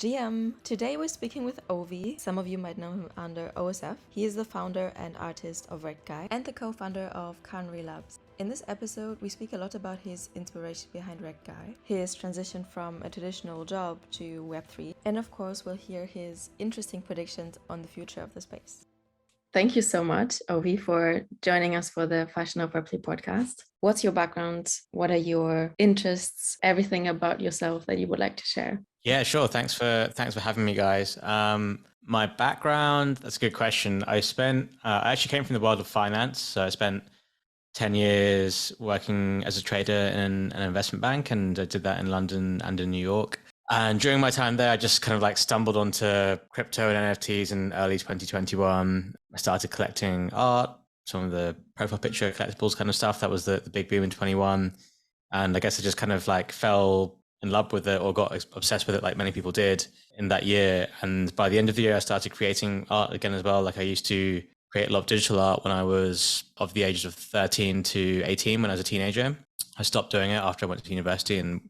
GM. Today we're speaking with Ovie. Some of you might know him under OSF. He is the founder and artist of Rekt Guy and the co-founder of Canary Labs. In this episode, we speak a lot about his inspiration behind Rekt Guy, his transition from a traditional job to Web3, and of course, we'll hear his interesting predictions on the future of the space. Thank you so much, Ovie, for joining us for the Fashion of Web3 podcast. What's your background? What are your interests? Everything about yourself that you would like to share? Yeah, sure. Thanks for having me, guys. My background, that's a good question. I actually came from the world of finance. So I spent 10 years working as a trader in an investment bank, and I did that in London and in New York. And during my time there, I just kind of like stumbled onto crypto and NFTs in early 2021. I started collecting art, some of the profile picture collectibles kind of stuff. That was the big boom in 21. And I guess I just kind of like fell in love with it or got obsessed with it like many people did in that year. And by the end of the year, I started creating art again as well. Like I used to create a lot of digital art when I was of the ages of 13 to 18 when I was a teenager. I stopped doing it after I went to university and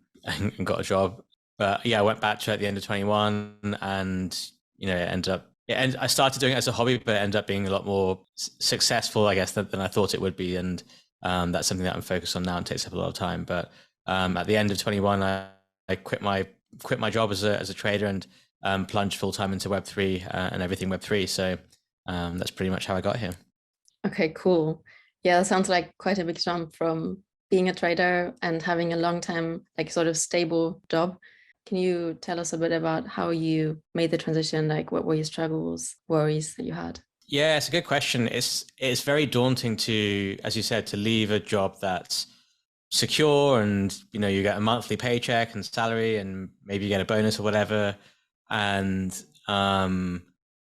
got a job. But yeah, I went back to it at the end of 21 and, I started doing it as a hobby, but it ended up being a lot more successful, I guess, than I thought it would be. And that's something that I'm focused on now and takes up a lot of time. But at the end of 21, I quit my job as a trader and plunged full time into Web3 and everything Web3. So that's pretty much how I got here. Okay, cool. Yeah, that sounds like quite a big jump from being a trader and having a long time, like sort of stable job. Can you tell us a bit about how you made the transition? Like what were your struggles, worries that you had? Yeah, it's a good question. It's very daunting to, as you said, to leave a job that's secure and you get a monthly paycheck and salary and maybe you get a bonus or whatever, and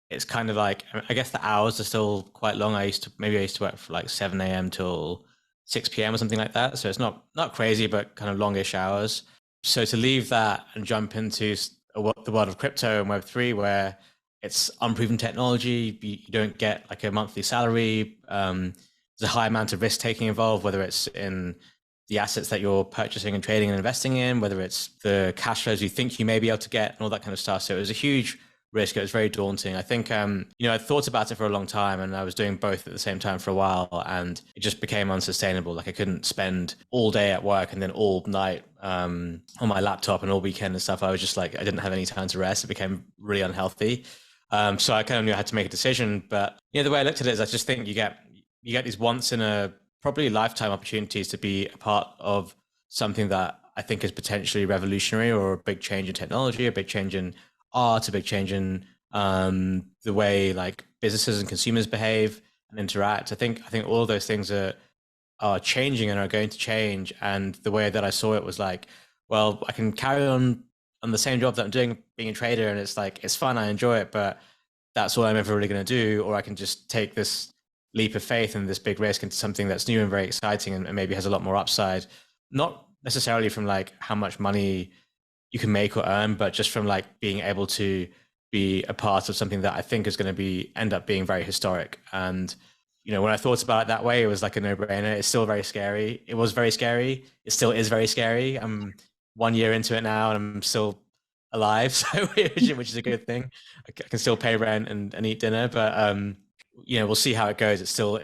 it's kind of like, I guess the hours are still quite long. I used to work for like 7 a.m. till 6 p.m. or something like that, so it's not crazy but kind of longish hours. So to leave that and jump into the world of crypto and Web3 where it's unproven technology, you don't get like a monthly salary, there's a high amount of risk taking involved, whether it's in the assets that you're purchasing and trading and investing in, whether it's the cash flows you think you may be able to get and all that kind of stuff. So it was a huge risk. It was very daunting. I think, I thought about it for a long time and I was doing both at the same time for a while and it just became unsustainable. Like I couldn't spend all day at work and then all night on my laptop and all weekend and stuff. I was just like, I didn't have any time to rest. It became really unhealthy. So I kind of knew I had to make a decision. But the way I looked at it is I just think you get these once in a probably lifetime opportunities to be a part of something that I think is potentially revolutionary or a big change in technology, a big change in art, a big change in the way like businesses and consumers behave and interact. I think all of those things are changing and are going to change. And the way that I saw it was like, well, I can carry on the same job that I'm doing, being a trader, and it's like, it's fun, I enjoy it, but that's all I'm ever really going to do. Or I can just take this leap of faith and this big risk into something that's new and very exciting and maybe has a lot more upside, not necessarily from like how much money you can make or earn, but just from like being able to be a part of something that I think is going to end up being very historic. And when I thought about it that way, it was like a no-brainer. It's still very scary. It was very scary. It still is very scary. I'm 1 year into it now and I'm still alive, so which is a good thing. I can still pay rent and eat dinner, but we'll see how it goes. It's still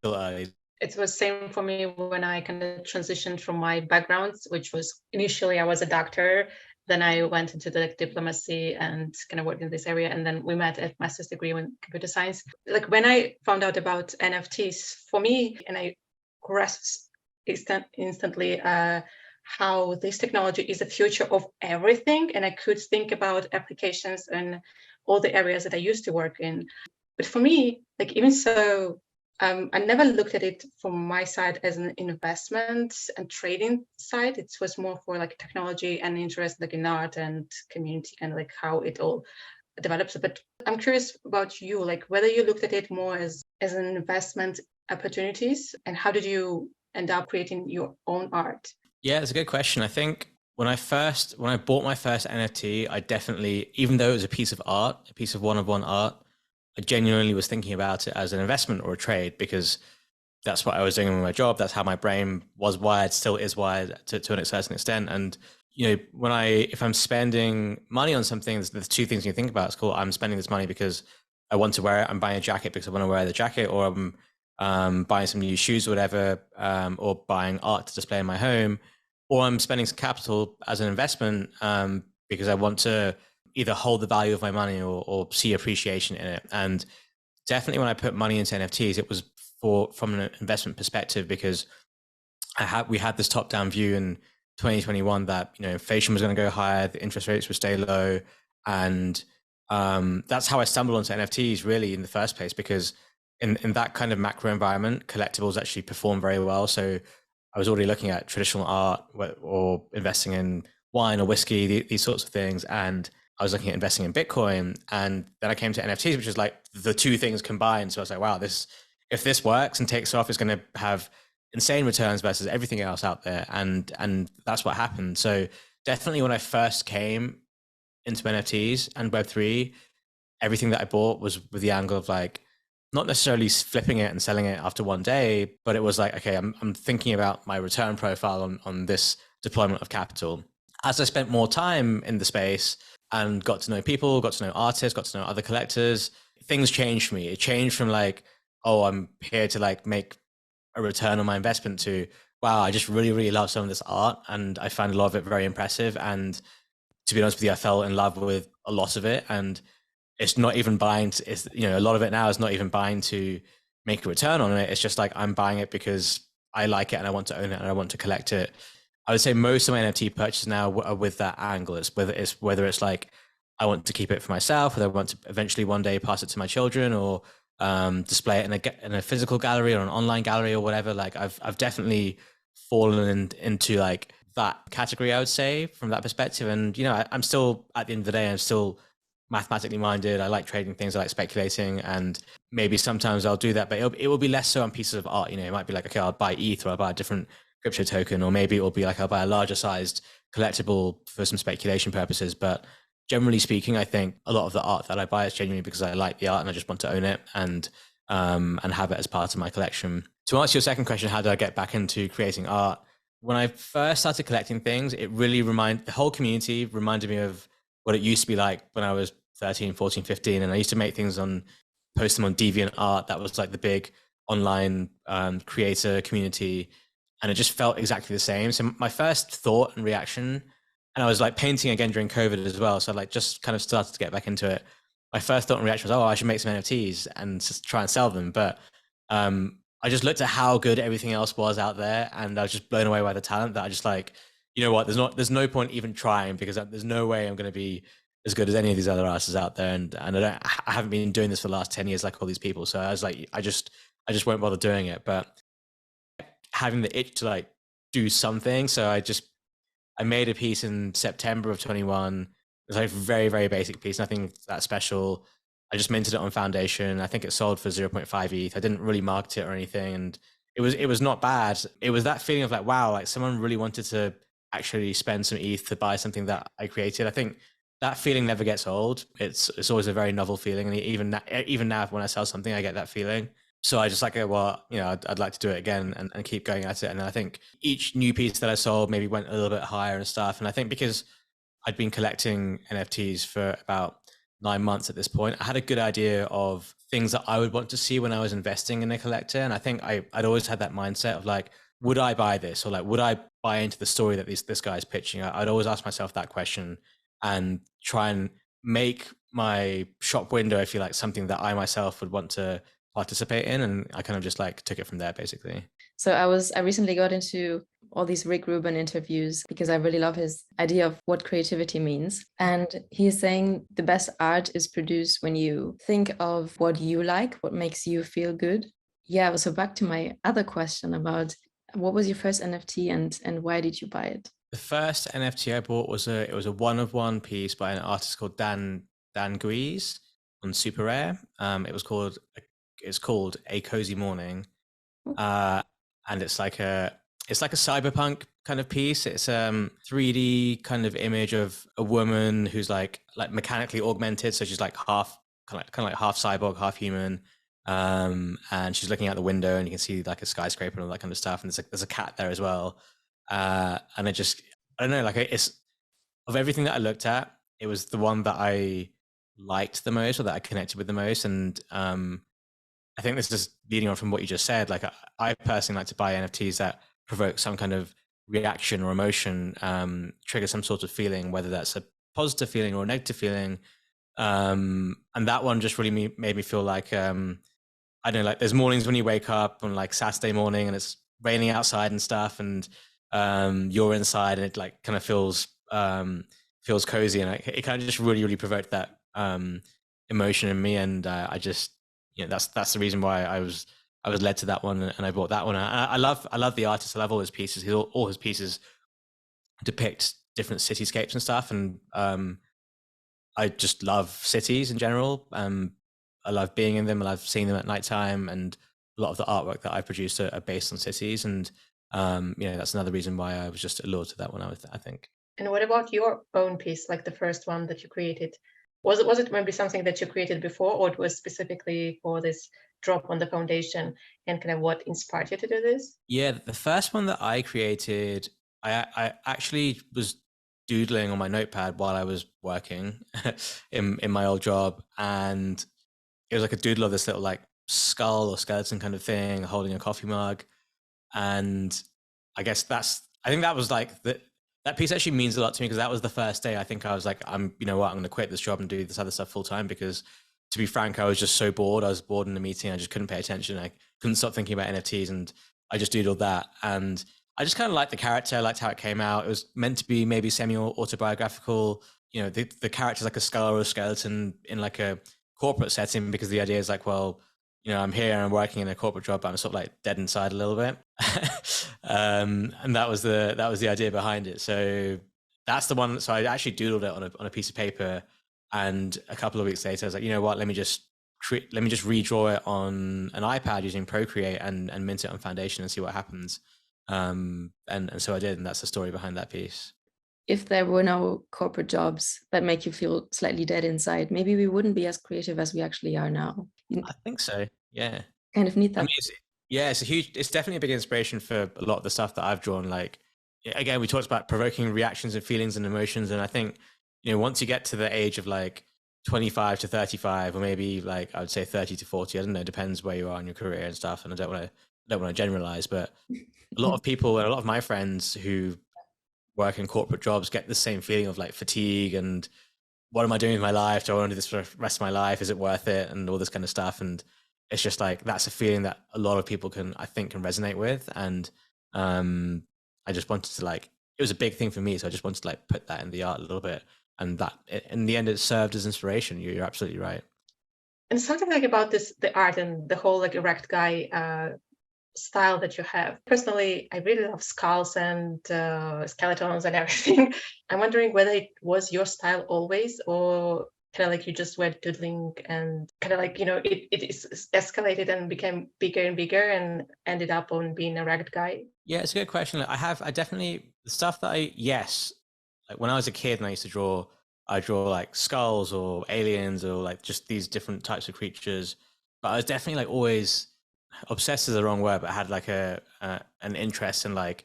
early. It was same for me when I kind of transitioned from my background, which was initially I was a doctor. Then I went into the diplomacy and kind of worked in this area. And then we met at master's degree in computer science. Like when I found out about NFTs for me, and I grasped instantly how this technology is the future of everything. And I could think about applications in all the areas that I used to work in. But for me, like even so, I never looked at it from my side as an investment and trading side. It was more for like technology and interest like in art and community and like how it all develops. But I'm curious about you, like whether you looked at it more as an investment opportunities and how did you end up creating your own art? Yeah, it's a good question. I think when I bought my first NFT, I definitely, even though it was a piece of art, a piece of one-of-one art, I genuinely was thinking about it as an investment or a trade because that's what I was doing with my job. That's how my brain was wired, still is wired to a certain extent. And, if I'm spending money on something, there's two things you think about. It's cool. I'm spending this money because I want to wear it. I'm buying a jacket because I want to wear the jacket, or I'm buying some new shoes or whatever, or buying art to display in my home, or I'm spending some capital as an investment because I want to either hold the value of my money or see appreciation in it. And definitely when I put money into NFTs, it was from an investment perspective, because we had this top-down view in 2021 that inflation was going to go higher, the interest rates would stay low, and that's how I stumbled onto NFTs really in the first place, because in that kind of macro environment, collectibles actually perform very well. So I was already looking at traditional art or investing in wine or whiskey, these sorts of things, and I was looking at investing in Bitcoin, and then I came to NFTs, which is like the two things combined. So I was like, wow, if this works and takes off, it's going to have insane returns versus everything else out there, and that's what happened. So definitely when I first came into NFTs and Web3, everything that I bought was with the angle of like not necessarily flipping it and selling it after one day, but it was like, okay, I'm thinking about my return profile on this deployment of capital. As I spent more time in the space and got to know people, got to know artists, got to know other collectors, things changed for me. It changed from like, oh, I'm here to like make a return on my investment, to, wow, I just really, really love some of this art and I find a lot of it very impressive. And to be honest with you, I fell in love with a lot of it. And it's not even buying to, it's, a lot of it now is not even buying to make a return on it. It's just like, I'm buying it because I like it and I want to own it and I want to collect it. I would say most of my NFT purchases now are with that angle. It's whether it's like, I want to keep it for myself, whether I want to eventually one day pass it to my children, or display it in a physical gallery or an online gallery or whatever. Like I've definitely fallen into like that category, I would say, from that perspective. And I'm still, at the end of the day, I'm still mathematically minded. I like trading things, I like speculating, and maybe sometimes I'll do that, but it will be less so on pieces of art. It might be like, okay, I'll buy ETH, or I'll buy a different crypto token, or maybe it'll be like I'll buy a larger sized collectible for some speculation purposes. But generally speaking, I think a lot of the art that I buy is genuinely because I like the art and I just want to own it and have it as part of my collection. To answer your second question, how did I get back into creating art? When I first started collecting things, the whole community reminded me of what it used to be like when I was 13, 14, 15. And I used to make things post them on DeviantArt. That was like the big online creator community. And it just felt exactly the same. So my first thought and reaction, and I was like painting again during COVID as well. So I like just kind of started to get back into it. My first thought and reaction was, oh, I should make some NFTs and just try and sell them. But I just looked at how good everything else was out there, and I was just blown away by the talent that I just like, you know what, there's no point even trying, because there's no way I'm going to be as good as any of these other artists out there. And I haven't been doing this for the last 10 years like all these people. So I was like, I just won't bother doing it. But having the itch to like do something. So I made a piece in September of 21. It was like a very, very basic piece, nothing that special. I just minted it on Foundation. I think it sold for 0.5 ETH. I didn't really market it or anything. And it was not bad. It was that feeling of like, wow, like someone really wanted to actually spend some ETH to buy something that I created. I think that feeling never gets old. It's always a very novel feeling. And even now when I sell something, I get that feeling. So I just like, well, I'd like to do it again and keep going at it. And I think each new piece that I sold maybe went a little bit higher and stuff. And I think because I'd been collecting NFTs for about 9 months at this point, I had a good idea of things that I would want to see when I was investing in a collector. And I think I'd always had that mindset of like, would I buy this? Or like, would I buy into the story that this guy's pitching? I'd always ask myself that question and try and make my shop window, I feel like, something that I myself would want to participate in. And I kind of just like took it from there, basically. So I recently got into all these Rick Rubin interviews because I really love his idea of what creativity means. And he's saying the best art is produced when you think of what you like, what makes you feel good. Yeah, so back to my other question about what was your first NFT and why did you buy it? The first NFT I bought was a 1-of-1 piece by an artist called Dan Guy on Super Rare. It's called A Cozy Morning. And it's like a cyberpunk kind of piece. It's 3D kind of image of a woman who's like mechanically augmented, so she's like half kind of like half cyborg, half human. And she's looking out the window, and you can see like a skyscraper and all that kind of stuff. And there's a cat there as well. And I don't know, like of everything that I looked at, it was the one that I liked the most, or that I connected with the most. And I think this is leading on from what you just said. Like I personally like to buy NFTs that provoke some kind of reaction or emotion, trigger some sort of feeling, whether that's a positive feeling or a negative feeling. And that one just really made me feel like, I don't know, like there's mornings when you wake up on like Saturday morning and it's raining outside and stuff, and you're inside and it like kind of feels cozy, and it kind of just really provoked that emotion in me. And I just, that's the reason why I was led to that one, and I bought that one. I love the artist. I love all his pieces. All his pieces depict different cityscapes and stuff, and I just love cities in general. I love being in them. I love seeing them at nighttime, and a lot of the artwork that I produced are based on cities. And that's another reason why I was just allured to that one, I think. And what about your own piece, like the first one that you created? Was it maybe something that you created before, or it was specifically for this drop on the foundation, and kind of what inspired you to do this? Yeah, the first one that I created, I actually was doodling on my notepad while I was working in my old job, and it was like a doodle of this little like skull or skeleton kind of thing holding a coffee mug. And I guess I think that was like that piece actually means a lot to me, because that was the first day I think I was like, you know what, I'm going to quit this job and do this other stuff full time, because to be frank, I was just so bored. I was bored in the meeting. I just couldn't pay attention. I couldn't stop thinking about NFTs, and I just doodled that. And I just kind of liked the character. I liked how it came out. It was meant to be maybe semi-autobiographical. The character's like a skull or a skeleton in like a corporate setting, because the idea is like, well, I'm here and I'm working in a corporate job, but I'm sort of like dead inside a little bit. And that was the idea behind it. So that's the one. So I actually doodled it on a piece of paper, and a couple of weeks later I was like, you know what, let me just redraw it on an iPad using Procreate and mint it on Foundation and see what happens. And so I did, and that's the story behind that piece. If there were no corporate jobs that make you feel slightly dead inside, maybe we wouldn't be as creative as we actually are now. I think so. Yeah. Kind of need that. I mean, it's definitely a big inspiration for a lot of the stuff that I've drawn. Like, again, we talked about provoking reactions and feelings and emotions. And I think, once you get to the age of like 25 to 35, or maybe like I would say 30 to 40, I don't know, depends where you are in your career and stuff. And I don't want to generalize, but a lot of people and a lot of my friends who work in corporate jobs get the same feeling of like fatigue and what am I doing with my life? Do I want to do this for the rest of my life? Is it worth it? And all this kind of stuff. And it's just like, that's a feeling that a lot of people can resonate with. And I just wanted to it was a big thing for me. So I just wanted to put that in the art a little bit. And that in the end, it served as inspiration. You're absolutely right. And something about the art and the whole Rekt Guy style that you have. Personally, I really love skulls and skeletons and everything. I'm wondering whether it was your style always, or kind of you just were doodling and kind of it is escalated and became bigger and bigger and ended up on being a Rekt Guy? Yeah, it's a good question. I definitely, the stuff that when I was a kid and I used to draw, I draw like skulls or aliens or just these different types of creatures. But I was definitely always, obsessed is the wrong word, but I had an interest in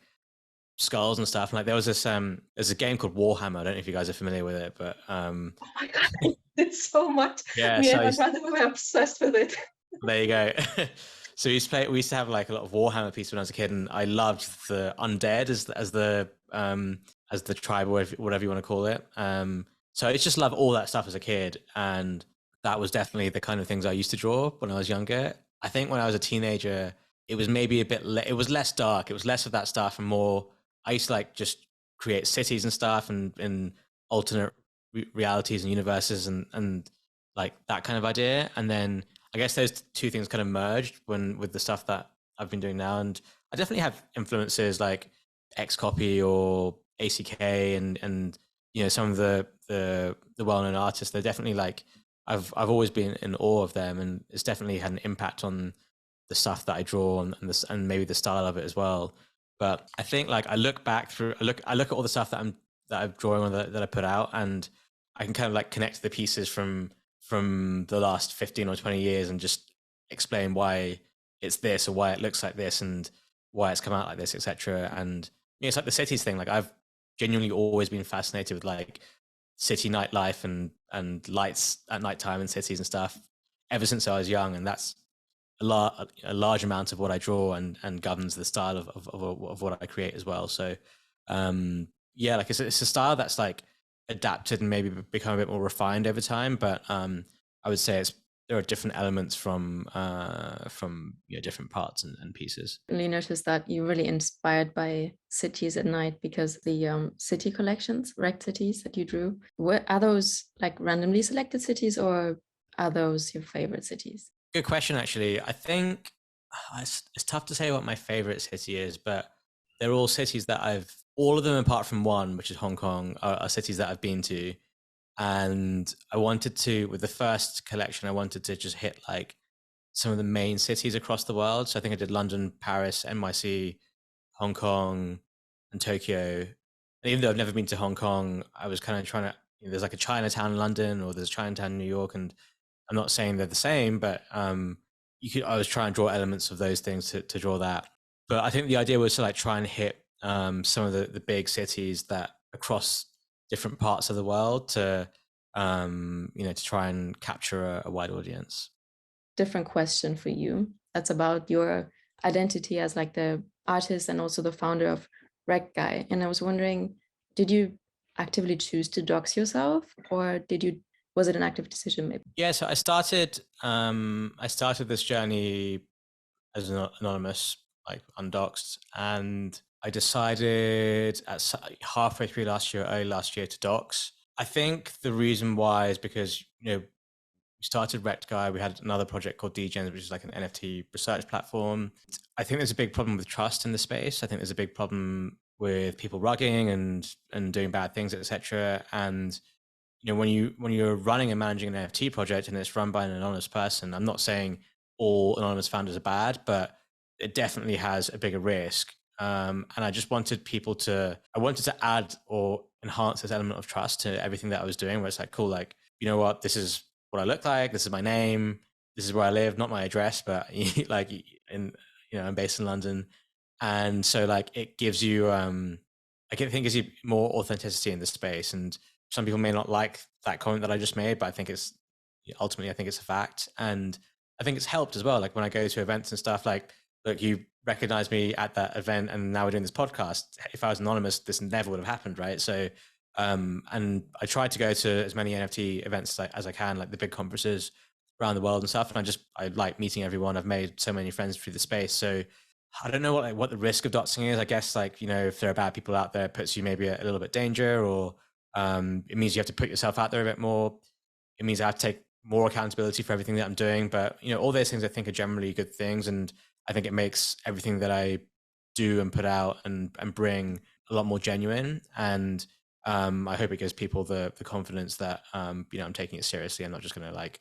skulls and stuff. And there was there's a game called Warhammer. I don't know if you guys are familiar with it, but oh my god, it's so much. Yeah, me and my brother were obsessed with it. There you go. So we used to have a lot of Warhammer pieces when I was a kid, and I loved the undead as the tribe, or whatever you want to call it. So I just love all that stuff as a kid, and that was definitely the kind of things I used to draw when I was younger. I think when I was a teenager, it was maybe it was less dark. It was less of that stuff and more, I used to just create cities and stuff and alternate realities and universes and that kind of idea. And then I guess those two things kind of merged with the stuff that I've been doing now. And I definitely have influences like Xcopy or ACK and some of the well-known artists. They're definitely I've always been in awe of them, and it's definitely had an impact on the stuff that I draw and maybe the style of it as well. But I think I look back through, I look at all the stuff that I'm drawing on that I put out, and I can kind of connect the pieces from the last 15 or 20 years and just explain why it's this or why it looks like this and why it's come out like this, etc. And it's like the cities thing. genuinely always been fascinated with like city nightlife and lights at nighttime in cities and stuff ever since I was young, and that's a large amount of what I draw and governs the style of what I create as well. So yeah, like it's a style that's like adapted and maybe become a bit more refined over time, but I would say there are different elements from different parts and pieces. I really noticed that you're really inspired by cities at night because the city collections, Rekt cities that you drew, are those like randomly selected cities, or are those your favorite cities? Good question, actually. I think it's tough to say what my favorite city is, but they're all cities that all of them apart from one, which is Hong Kong, are cities that I've been to. And I wanted to, with the first collection, I wanted to just hit like some of the main cities across the world. So I think I did London, Paris, NYC, Hong Kong, and Tokyo. And even though I've never been to Hong Kong, I was kind of trying to, there's like a Chinatown in London, or there's Chinatown in New York, and I'm not saying they're the same, but I was trying to draw elements of those things to draw that. But I think the idea was to like try and hit some of the big cities that across different parts of the world to try and capture a wide audience. Different question for you. That's about your identity as like the artist and also the founder of Rekt Guy. And I was wondering, did you actively choose to dox yourself, or was it an active decision maybe? Yeah, so I started this journey as an anonymous, like undoxed, and I decided at halfway through early last year to dox. I think the reason why is because we started Rektguy. We had another project called DGens, which is like an NFT research platform. I think there's a big problem with trust in the space. I think there's a big problem with people rugging and doing bad things, etc. And when you're running and managing an NFT project and it's run by an anonymous person, I'm not saying all anonymous founders are bad, but it definitely has a bigger risk. And I just wanted I wanted to add or enhance this element of trust to everything that I was doing, where it's like, cool, like, you know what, this is what I look like, this is my name, this is where I live, not my address, but like I'm based in London. And so like it gives you I think it gives you more authenticity in the space. And some people may not like that comment that I just made, but I think it's a fact. And I think it's helped as well. Like when I go to events and stuff, like, look, you recognize me at that event and now we're doing this podcast. If I was anonymous, this never would have happened, right? So, and I try to go to as many NFT events as I can, like the big conferences around the world and stuff. And I like meeting everyone. I've made so many friends through the space. So I don't know what the risk of doxing is. I guess like, if there are bad people out there, it puts you maybe a little bit danger, or it means you have to put yourself out there a bit more. It means I have to take more accountability for everything that I'm doing. But, all those things I think are generally good things. And I think it makes everything that I do and put out and bring a lot more genuine. And I hope it gives people the confidence that, I'm taking it seriously. I'm not just going to like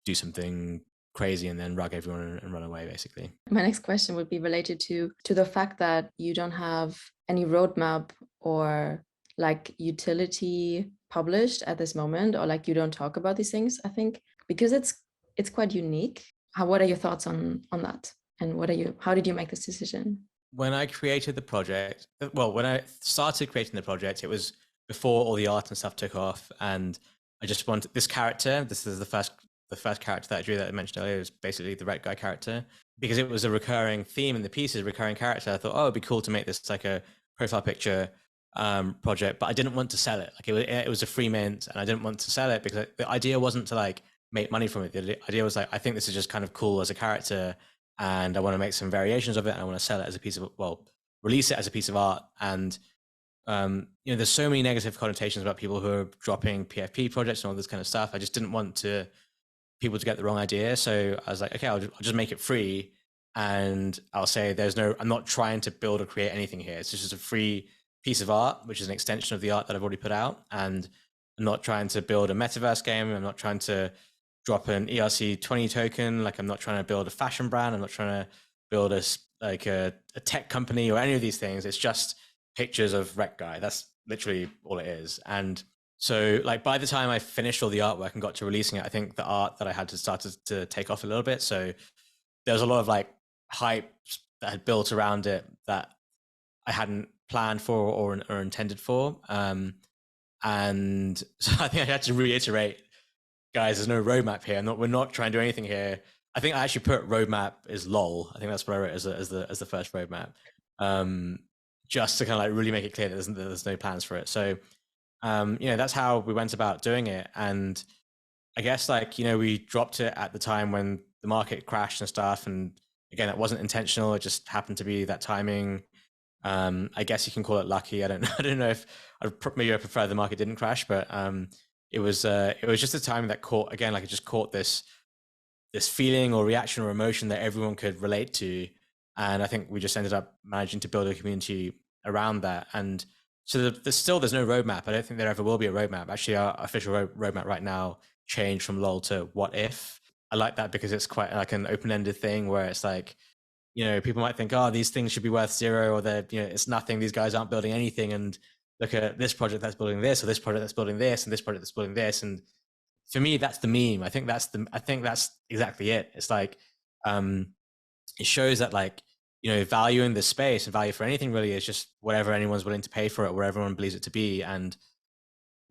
do something crazy and then rug everyone and run away, basically. My next question would be related to the fact that you don't have any roadmap or like utility published at this moment, or like you don't talk about these things, I think, because it's quite unique. What are your thoughts on that? And how did you make this decision? When I created the project, when I started creating the project, it was before all the art and stuff took off. And I just wanted this character. This is the first character that I drew that I mentioned earlier. It was basically the Rekt Guy character, because it was a recurring theme in the pieces, a recurring character. I thought, it'd be cool to make this like a profile picture project, but I didn't want to sell it. Like it was a free mint, and I didn't want to sell it because the idea wasn't to like make money from it. The idea was like, I think this is just kind of cool as a character, and I want to make some variations of it, and I want to sell it as release it as a piece of art. And there's so many negative connotations about people who are dropping PFP projects and all this kind of stuff. I just didn't want people to get the wrong idea. So I was like, okay, I'll just make it free, and I'll say I'm not trying to build or create anything here. It's just a free piece of art, which is an extension of the art that I've already put out. And I'm not trying to build a metaverse game. I'm not trying to drop an ERC20 token. Like I'm not trying to build a fashion brand. I'm not trying to build a tech company or any of these things. It's just pictures of Rekt Guy. That's literally all it is. And so like by the time I finished all the artwork and got to releasing it, I think the art that I had started to take off a little bit. So there was a lot of like hype that had built around it that I hadn't planned for or intended for. And so I think I had to reiterate, guys, there's no roadmap here. We're not trying to do anything here. I think I actually put roadmap is lol. I think that's what I wrote as the first roadmap, just to kind of like really make it clear that there's no plans for it. So, that's how we went about doing it. And I guess we dropped it at the time when the market crashed and stuff. And again, it wasn't intentional. It just happened to be that timing. I guess you can call it lucky. I don't know. I don't know if maybe I prefer the market didn't crash, but it was just a time that caught, again, it just caught this feeling or reaction or emotion that everyone could relate to. And I think we just ended up managing to build a community around that. And so there's no roadmap. I don't think there ever will be a roadmap. Actually, our official roadmap right now changed from lol to what if. I like that because it's quite like an open-ended thing where it's like, people might think, oh, these things should be worth zero, or they're, it's nothing. These guys aren't building anything. And look at this project that's building this, or this project that's building this, and this project that's building this. And for me, that's the meme. I think that's exactly it. It's like, it shows that value in this space and value for anything really is just whatever anyone's willing to pay for it, where everyone believes it to be. And,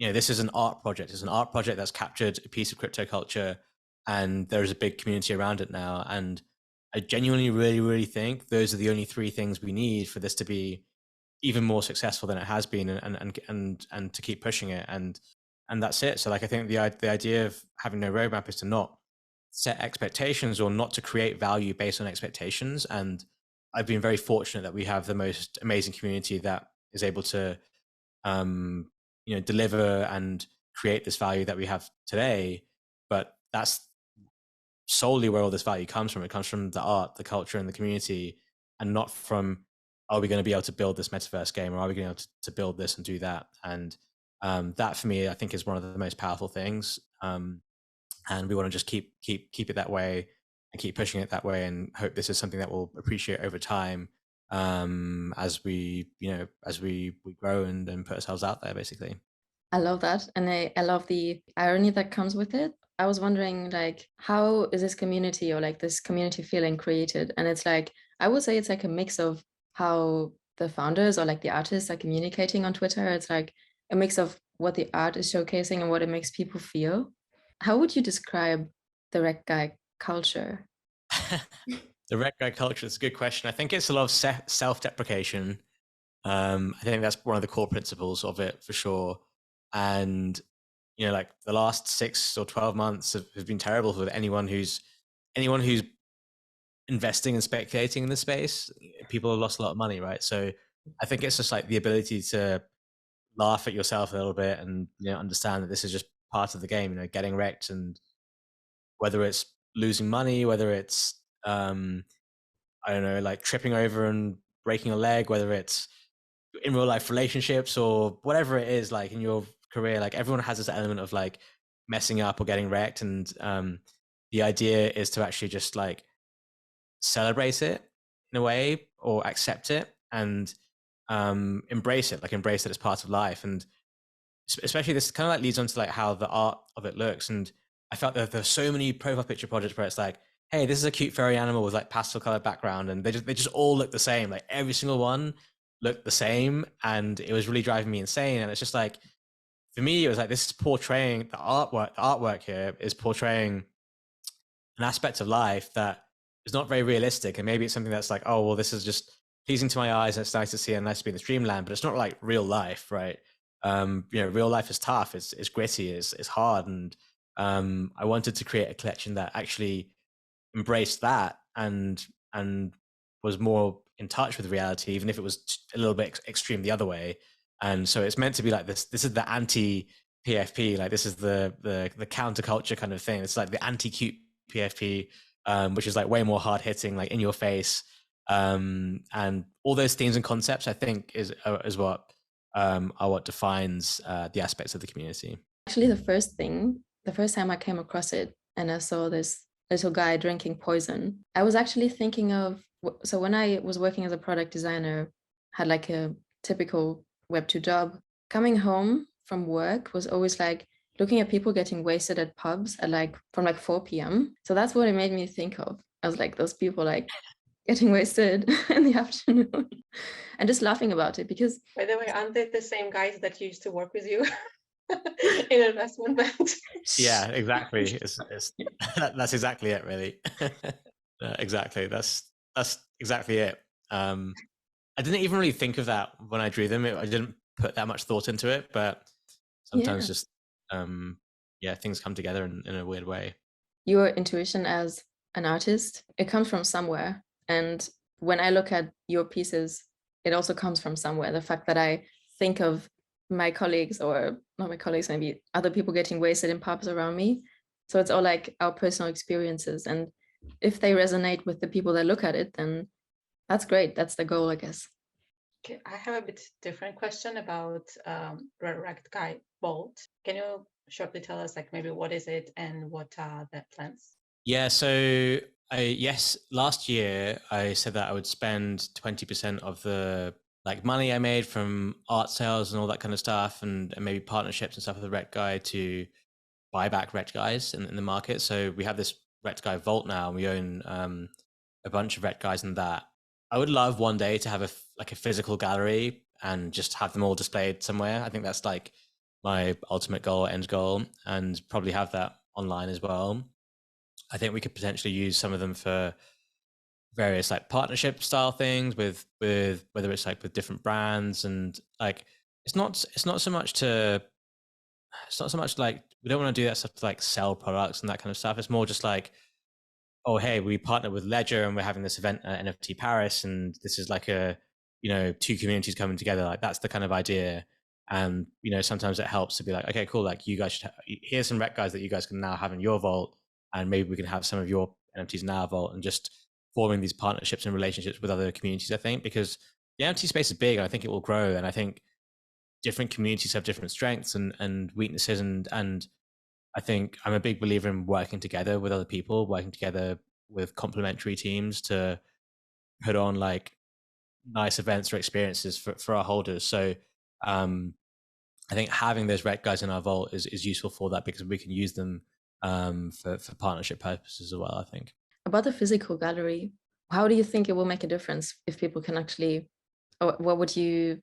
this is an art project. It's an art project that's captured a piece of crypto culture, and there's a big community around it now. And I genuinely really, really think those are the only three things we need for this to be even more successful than it has been, and to keep pushing it. And that's it. So I think the idea of having no roadmap is to not set expectations or not to create value based on expectations. And I've been very fortunate that we have the most amazing community that is able to, deliver and create this value that we have today. But that's solely where all this value comes from. It comes from the art, the culture, and the community, and not from, are we going to be able to build this metaverse game, or are we going to be able to build this and do that? And that for me, I think, is one of the most powerful things. And we want to just keep it that way and keep pushing it that way, and hope this is something that we'll appreciate over time, as we grow and put ourselves out there, basically. I love that. And I love the irony that comes with it. I was wondering, how is this community, or this community feeling created? And it's I would say it's a mix of how the founders or the artists are communicating on Twitter. It's a mix of what the art is showcasing and what it makes people feel. How would you describe the Rekt Guy culture? The Rekt Guy culture is a good question. I think it's a lot of self-deprecation. I think that's one of the core principles of it, for sure. And the last 6 or 12 months have been terrible for anyone who's investing and speculating in the space. People have lost a lot of money, right? So I think it's just the ability to laugh at yourself a little bit and understand that this is just part of the game. Getting wrecked, and whether it's losing money, whether it's I don't know, tripping over and breaking a leg, whether it's in real life relationships or whatever it is, in your career, everyone has this element of messing up or getting wrecked. And the idea is to actually just celebrate it in a way, or accept it and embrace it, embrace that it's part of life. And especially this kind of leads on to how the art of it looks. And I felt that there's so many profile picture projects where it's hey, this is a cute furry animal with pastel colored background, and they just all look the same. Every single one looked the same, and it was really driving me insane. And it's just for me, it was this is portraying the artwork here is portraying an aspect of life that is not very realistic. And maybe it's something that's oh, well, this is just pleasing to my eyes, and it's nice to see and nice to be in this dreamland, but it's not real life, right? Real life is tough, it's gritty, it's hard. And I wanted to create a collection that actually embraced that and was more in touch with reality, even if it was a little bit extreme the other way. And so it's meant to be this is the anti PFP, this is the counterculture kind of thing. It's the anti-cute PFP, which is way more hard hitting, in your face. And all those themes and concepts, I think, is what are what defines the aspects of the community. Actually, the first time I came across it and I saw this little guy drinking poison, I was actually thinking of, so when I was working as a product designer, had a typical Web2 job, coming home from work was always looking at people getting wasted at pubs at from 4 p.m. So that's what it made me think of. I was those people getting wasted in the afternoon and just laughing about it because, by the way, aren't they the same guys that used to work with you in investment bank? Yeah, exactly. It's that's exactly it, really. Exactly. That's exactly it. I didn't even really think of that when I drew them. I didn't put that much thought into it, but sometimes yeah, just yeah, things come together in a weird way. your intuition as an artist, it comes from somewhere. And when I look at your pieces, it also comes from somewhere. The fact that I think of my colleagues, or not my colleagues, maybe other people getting wasted in pubs around me. So it's all like our personal experiences. And if they resonate with the people that look at it, then that's great. That's the goal, I guess. Okay, I have a bit different question about Rekt Guy Bolt. Can you shortly tell us, like, maybe what is it and what are the plans? Yeah, so yes, last year I said that I would spend 20% of the like money I made from art sales and all that kind of stuff, and maybe partnerships and stuff with the Rektguy to buy back Rektguys in the market. So we have this Rektguy vault now, and we own a bunch of Rektguys in that. I would love one day to have a physical gallery and just have them all displayed somewhere. I think that's like my ultimate goal, end goal, and probably have that online as well. I think we could potentially use some of them for various like partnership style things with whether it's like with different brands, and like it's not so much to it's not so much like we don't want to do that stuff to like sell products and that kind of stuff. It's more just like, oh, hey, we partner with Ledger and we're having this event at NFT Paris, and this is like a, two communities coming together. Like that's the kind of idea. And, sometimes it helps to be like, okay, cool. Like you guys should here's some rec guys that you guys can now have in your vault. And maybe we can have some of your NFTs in our vault, and just forming these partnerships and relationships with other communities, I think, because the NFT space is big and I think it will grow. And I think different communities have different strengths and weaknesses. And I think I'm a big believer in working together with other people, working together with complementary teams to put on like nice events or experiences for our holders. So I think having those Rekt guys in our vault is useful for that, because we can use them for partnership purposes as well, I think. About the physical gallery, how do you think it will make a difference if people can actually, or what would you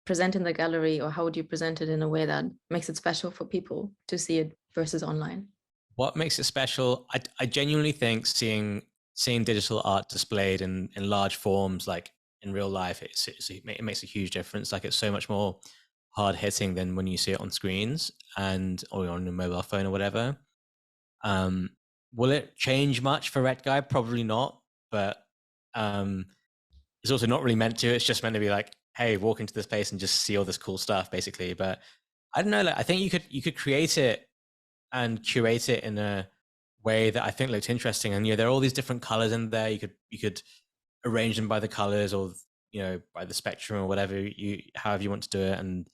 present in the gallery, or how would you present it in a way that makes it special for people to see it versus online? What makes it special? I genuinely think seeing digital art displayed in large forms, like in real life, it makes a huge difference. Like it's so much more hard hitting than when you see it on screens or on your mobile phone or whatever. Will it change much for Rektguy? Probably not, but it's also not really meant to. It's just meant to be like, hey, walk into this place and just see all this cool stuff, basically. But I don't know. Like, I think you could create it and curate it in a way that I think looked interesting. And there are all these different colors in there. You could arrange them by the colors, or by the spectrum, or whatever however you want to do it. And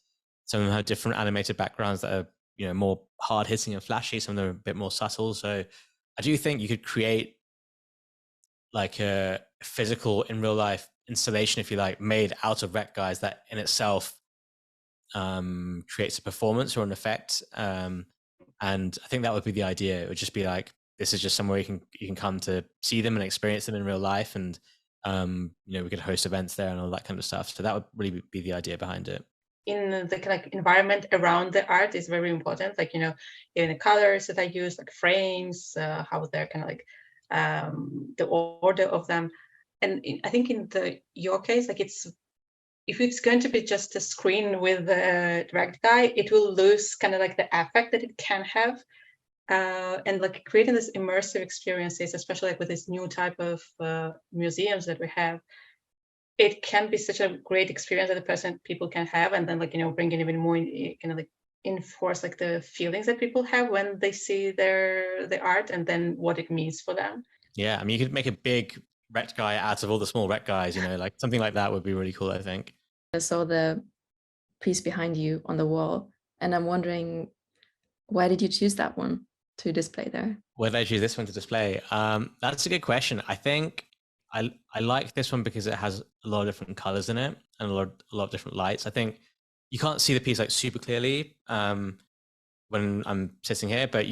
some of them have different animated backgrounds that are more hard hitting and flashy. Some of them are a bit more subtle. So I do think you could create like a physical in real life installation, if you like, made out of Rekt guys that in itself creates a performance or an effect. And I think that would be the idea. It would just be like, this is just somewhere you can come to see them and experience them in real life. And we could host events there and all that kind of stuff. So that would really be the idea behind it. In the like environment around the art is very important. Like, even the colors that I use, like frames, how they're kind of like the order of them. And I think in your case, like if it's going to be just a screen with the Rekt Guy, it will lose kind of like the effect that it can have. And like creating these immersive experiences, especially like with this new type of museums that we have, it can be such a great experience that people can have, and then like bringing even more kind of like enforce like the feelings that people have when they see the art, and then what it means for them. Yeah, I mean, you could make a big Rekt guy out of all the small Rekt guys. Like something like that would be really cool, I think. I saw the piece behind you on the wall, and I'm wondering, why did you choose that one to display there? Why did I choose this one to display? That's a good question. I think I like this one because it has a lot of different colors in it and a lot of different lights. I think you can't see the piece like super clearly when I'm sitting here, but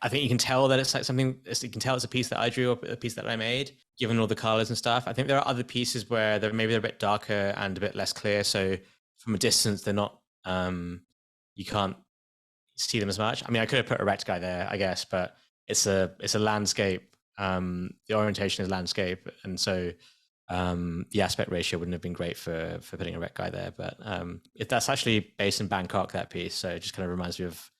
I think you can tell that it's like something, you can tell it's a piece that I drew or a piece that I made, given all the colors and stuff. I think there are other pieces where they're a bit darker and a bit less clear. So from a distance, they're not, you can't see them as much. I mean, I could have put a Rekt Guy there, I guess, but it's a landscape. The orientation is landscape. And so the aspect ratio wouldn't have been great for putting a Rekt Guy there. But if that's actually based in Bangkok, that piece. So it just kind of reminds me of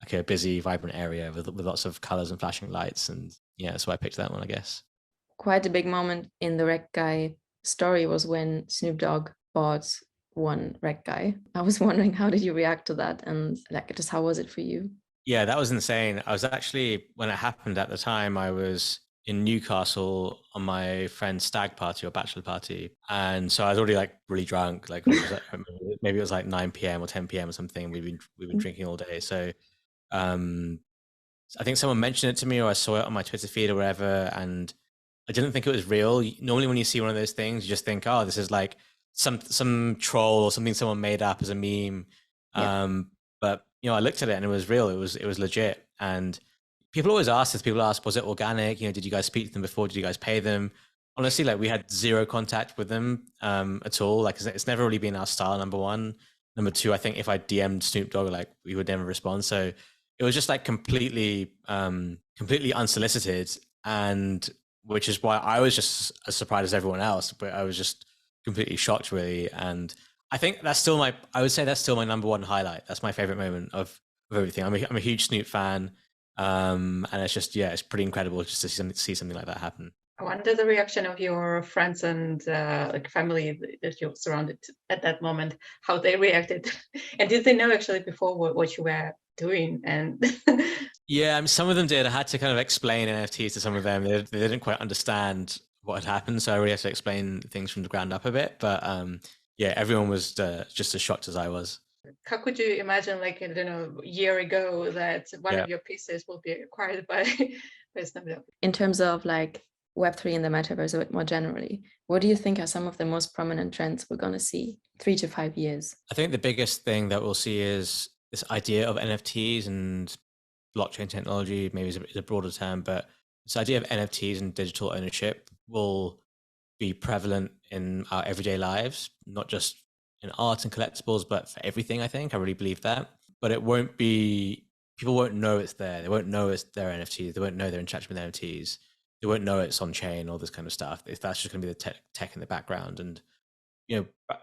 like a busy, vibrant area with lots of colors and flashing lights. And yeah, that's why I picked that one, I guess. Quite a big moment in the Rekt Guy story was when Snoop Dogg bought one Rekt Guy. I was wondering, how did you react to that? And like, just how was it for you? Yeah, that was insane. I was actually, when it happened at the time, I was in Newcastle on my friend's stag party or bachelor party. And so I was already like really drunk, like maybe it was like 9 p.m. or 10 p.m. or something. We've been drinking all day. So I think someone mentioned it to me, or I saw it on my Twitter feed or whatever, and I didn't think it was real. Normally when you see one of those things, you just think, oh, this is like some troll or something someone made up as a meme. Yeah. But I looked at it and it was real. It was legit. And people always ask this. People ask, was it organic? Did you guys speak to them before? Did you guys pay them? Honestly, like we had zero contact with them at all. Like it's never really been our style. Number one. Number two, I think if I DM'd Snoop Dogg, like we would never respond. So it was just like completely unsolicited, and which is why I was just as surprised as everyone else. But I was just completely shocked, really. And I think I would say that's still my number one highlight. That's my favorite moment of everything. I'm a huge Snoop fan, and it's just it's pretty incredible just to see something like that happen. I wonder the reaction of your friends and like family that you're surrounded at that moment, how they reacted, and did they know actually before what you were doing? And yeah, I mean, some of them did. I had to kind of explain NFTs to some of them. They didn't quite understand what had happened, so I really had to explain things from the ground up a bit. But yeah, everyone was just as shocked as I was. How could you imagine, like, I don't know, a year ago that one of your pieces will be acquired by Snoop Dogg? In terms of like Web3 and the metaverse a bit more generally, what do you think are some of the most prominent trends we're going to see 3 to 5 years? I think the biggest thing that we'll see is this idea of NFTs and blockchain technology, maybe is a broader term, but this idea of NFTs and digital ownership will be prevalent in our everyday lives, not just in art and collectibles, but for everything. I really believe that. But it won't be, people won't know it's there. They won't know it's their NFTs. They won't know they're interacting with NFTs. They won't know it's on chain, all this kind of stuff. If that's just going to be the tech in the background. And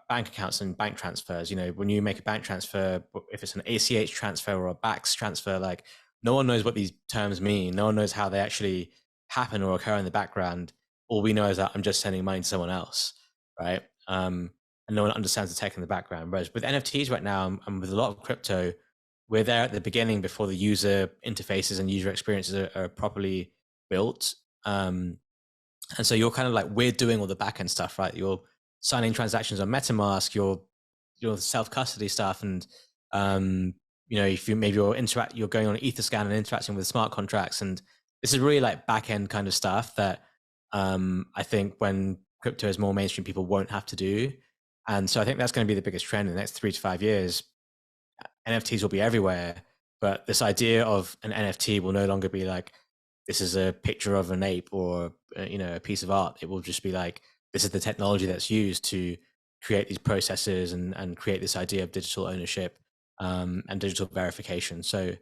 bank accounts and bank transfers, when you make a bank transfer, if it's an ACH transfer or a BACS transfer, like no one knows what these terms mean. No one knows how they actually happen or occur in the background. All we know is that I'm just sending money to someone else, right? And no one understands the tech in the background. Whereas with NFTs right now, and with a lot of crypto, we're there at the beginning before the user interfaces and user experiences are properly built. And so you're kind of like, we're doing all the backend stuff, right? You're signing transactions on MetaMask, your self-custody stuff, and if you're going on Etherscan and interacting with smart contracts, and this is really like back-end kind of stuff that I think when crypto is more mainstream, people won't have to do. And so I think that's going to be the biggest trend in the next 3 to 5 years. NFTs will be everywhere, but this idea of an NFT will no longer be like, this is a picture of an ape or a piece of art. It will just be like, this is the technology that's used to create these processes and create this idea of digital ownership and digital verification. So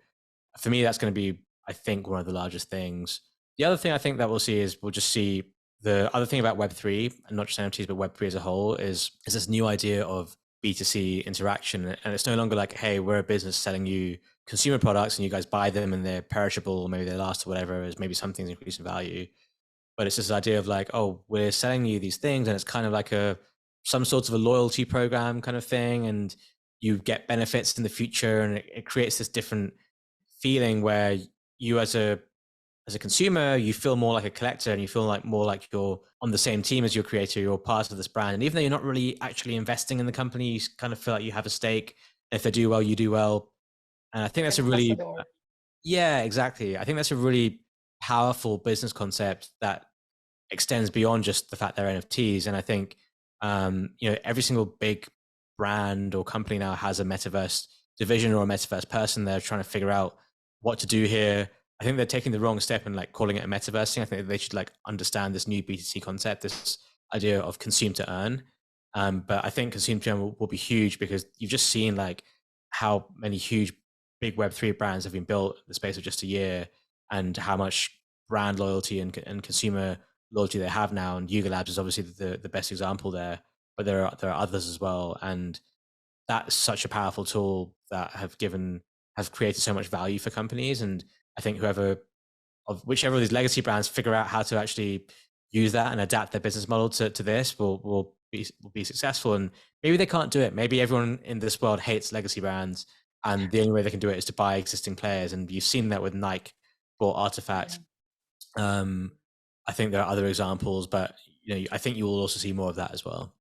for me, that's going to be, I think, one of the largest things. The other thing I think that we'll see is we'll just see the other thing about Web3, and not just NFTs, but Web3 as a whole, is this new idea of B2C interaction. And it's no longer like, hey, we're a business selling you consumer products and you guys buy them and they're perishable, or maybe they last or whatever, as maybe some things increase in value. But it's this idea of like, oh, we're selling you these things, and it's kind of like some sort of a loyalty program kind of thing, and you get benefits in the future, and it creates this different feeling where you as a consumer, you feel more like a collector, and you feel like more like you're on the same team as your creator, you're part of this brand. And even though you're not really actually investing in the company, you kind of feel like you have a stake. If they do well, you do well. And I think that's a really, yeah, exactly. I think that's a really powerful business concept that extends beyond just the fact they're NFTs. And I think, every single big brand or company now has a metaverse division or a metaverse person. They're trying to figure out what to do here. I think they're taking the wrong step in like calling it a metaverse thing. I think they should like understand this new B2C concept, this idea of consume to earn. But I think consume to earn will be huge, because you've just seen like how many huge big Web3 brands have been built in the space of just a year, and how much brand loyalty and consumer loyalty they have now. And Yuga Labs is obviously the best example there, but there are others as well. And that's such a powerful tool that has created so much value for companies. And I think whichever of these legacy brands figure out how to actually use that and adapt their business model to this will be successful. And maybe they can't do it. Maybe everyone in this world hates legacy brands, and the only way they can do it is to buy existing players. And you've seen that with Nike bought Artifact. Yeah. I think there are other examples, but I think you will also see more of that as well.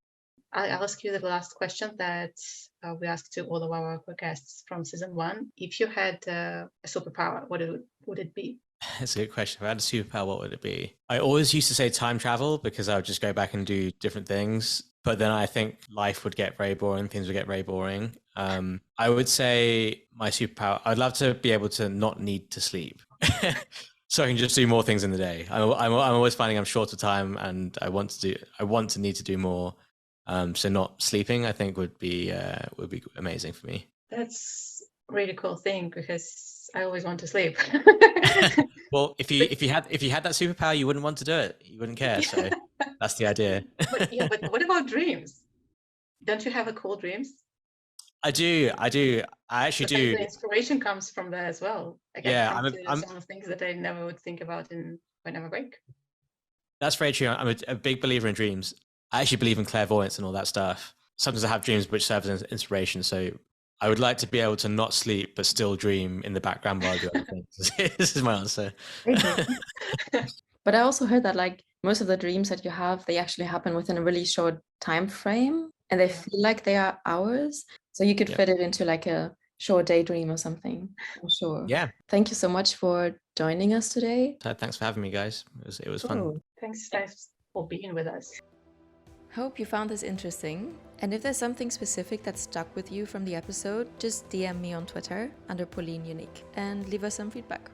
I'll ask you the last question that we asked to all of our guests from season 1. If you had a superpower, what would it be? That's a good question. If I had a superpower, what would it be? I always used to say time travel, because I would just go back and do different things. But then I think life would get very boring. Things would get very boring. I would say my superpower, I'd love to be able to not need to sleep. So I can just do more things in the day. I'm always finding I'm short of time, and I want to need to do more. So not sleeping, I think, would be amazing for me. That's a really cool thing, because I always want to sleep. Well, if you had that superpower, you wouldn't want to do it. You wouldn't care. So that's the idea. But what about dreams? Don't you have a cool dreams? I do. I actually do. The inspiration comes from that as well. Yeah, I'm some of things that I never would think about when I'm awake. That's very true. I'm a big believer in dreams. I actually believe in clairvoyance and all that stuff. Sometimes I have dreams which serve as inspiration. So I would like to be able to not sleep but still dream in the background while I do other things. This is my answer. But I also heard that like most of the dreams that you have, they actually happen within a really short time frame, and they feel like they are hours. So you could fit it into like a short daydream or something, I'm sure. Yeah. Thank you so much for joining us today. Thanks for having me, guys. It was fun. Thanks for being with us. Hope you found this interesting. And if there's something specific that stuck with you from the episode, just DM me on Twitter under Pauline Unique and leave us some feedback.